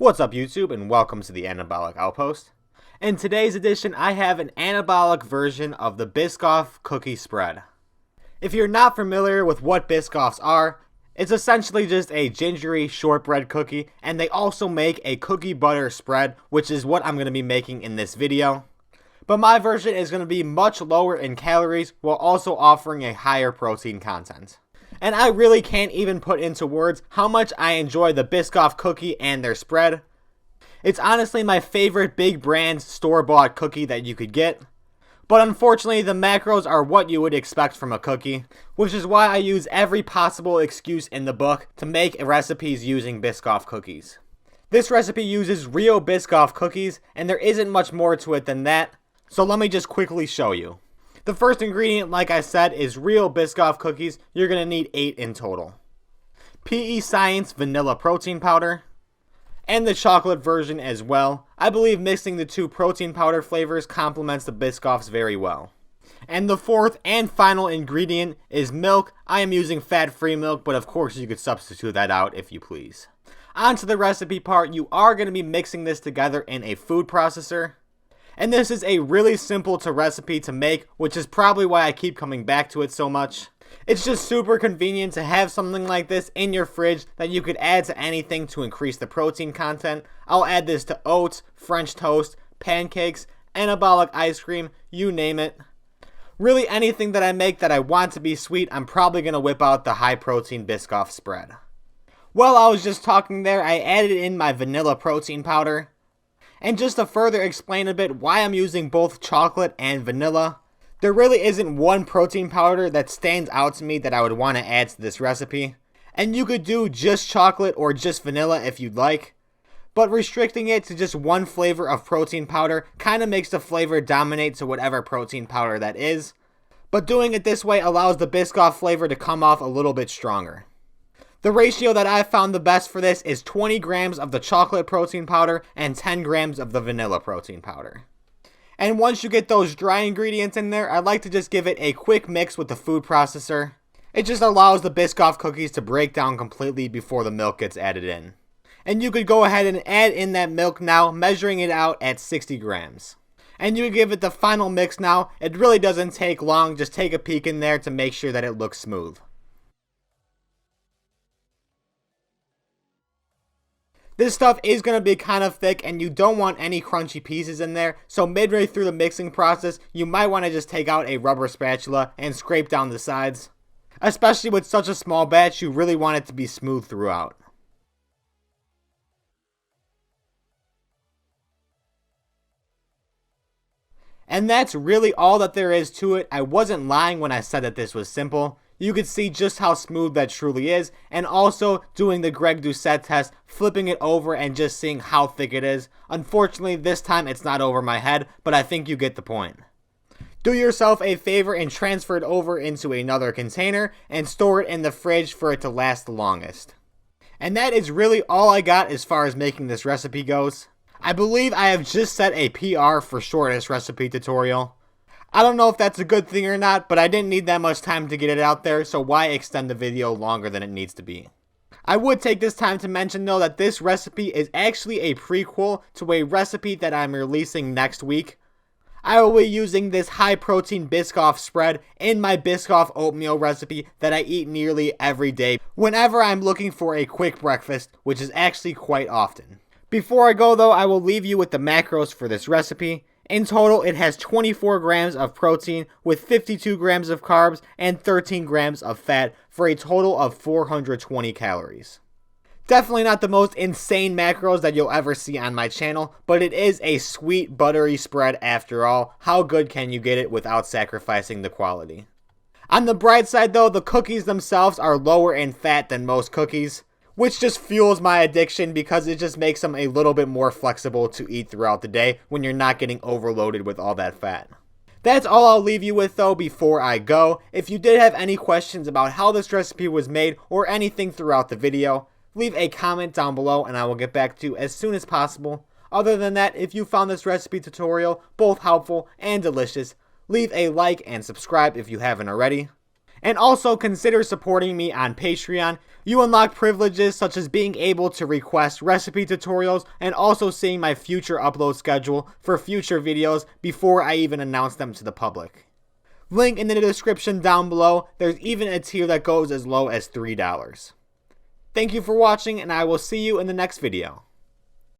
What's up YouTube, and welcome to the Anabolic Outpost. In today's edition, I have an anabolic version of the Biscoff cookie spread. If you're not familiar with what Biscoffs are, it's essentially just a gingery shortbread cookie, and they also make a cookie butter spread, which is what I'm going to be making in this video. But my version is going to be much lower in calories while also offering a higher protein content. And I really can't even put into words how much I enjoy the Biscoff cookie and their spread. It's honestly my favorite big brand store-bought cookie that you could get. But unfortunately, the macros are what you would expect from a cookie, which is why I use every possible excuse in the book to make recipes using Biscoff cookies. This recipe uses real Biscoff cookies, and there isn't much more to it than that, so let me just quickly show you. The first ingredient, like I said, is real Biscoff cookies. You're going to need 8 in total. PE Science vanilla protein powder. And the chocolate version as well. I believe mixing the two protein powder flavors complements the Biscoffs very well. And the fourth and final ingredient is milk. I am using fat-free milk, but of course you could substitute that out if you please. On to the recipe part. You are going to be mixing this together in a food processor. And this is a really simple recipe to make, which is probably why I keep coming back to it so much. It's just super convenient to have something like this in your fridge that you could add to anything to increase the protein content. I'll add this to oats, French toast, pancakes, anabolic ice cream, you name it. Really anything that I make that I want to be sweet, I'm probably going to whip out the high protein Biscoff spread. While I was just talking there, I added in my vanilla protein powder. And just to further explain a bit why I'm using both chocolate and vanilla, there really isn't one protein powder that stands out to me that I would want to add to this recipe. And you could do just chocolate or just vanilla if you'd like. But restricting it to just one flavor of protein powder kind of makes the flavor dominate to whatever protein powder that is. But doing it this way allows the Biscoff flavor to come off a little bit stronger. The ratio that I found the best for this is 20 grams of the chocolate protein powder and 10 grams of the vanilla protein powder. And once you get those dry ingredients in there, I like to just give it a quick mix with the food processor. It just allows the Biscoff cookies to break down completely before the milk gets added in. And you could go ahead and add in that milk now, measuring it out at 60 grams. And you give it the final mix now. It really doesn't take long, just take a peek in there to make sure that it looks smooth. This stuff is going to be kind of thick and you don't want any crunchy pieces in there, so midway through the mixing process, you might want to just take out a rubber spatula and scrape down the sides. Especially with such a small batch, you really want it to be smooth throughout. And that's really all that there is to it. I wasn't lying when I said that this was simple. You could see just how smooth that truly is, and also doing the Greg Doucette test, flipping it over and just seeing how thick it is. Unfortunately, this time it's not over my head, but I think you get the point. Do yourself a favor and transfer it over into another container and store it in the fridge for it to last the longest. And that is really all I got as far as making this recipe goes. I believe I have just set a PR for shortest recipe tutorial. I don't know if that's a good thing or not, but I didn't need that much time to get it out there, so why extend the video longer than it needs to be? I would take this time to mention though that this recipe is actually a prequel to a recipe that I'm releasing next week. I will be using this high protein Biscoff spread in my Biscoff oatmeal recipe that I eat nearly every day whenever I'm looking for a quick breakfast, which is actually quite often. Before I go though, I will leave you with the macros for this recipe. In total, it has 24 grams of protein with 52 grams of carbs and 13 grams of fat for a total of 420 calories. Definitely not the most insane macros that you'll ever see on my channel, but it is a sweet, buttery spread after all. How good can you get it without sacrificing the quality? On the bright side though, the cookies themselves are lower in fat than most cookies, which just fuels my addiction because it just makes them a little bit more flexible to eat throughout the day when you're not getting overloaded with all that fat. That's all I'll leave you with though before I go. If you did have any questions about how this recipe was made or anything throughout the video, leave a comment down below and I will get back to you as soon as possible. Other than that, if you found this recipe tutorial both helpful and delicious, leave a like and subscribe if you haven't already. And also consider supporting me on Patreon. You unlock privileges such as being able to request recipe tutorials and also seeing my future upload schedule for future videos before I even announce them to the public. Link in the description down below. There's even a tier that goes as low as $3. Thank you for watching, and I will see you in the next video.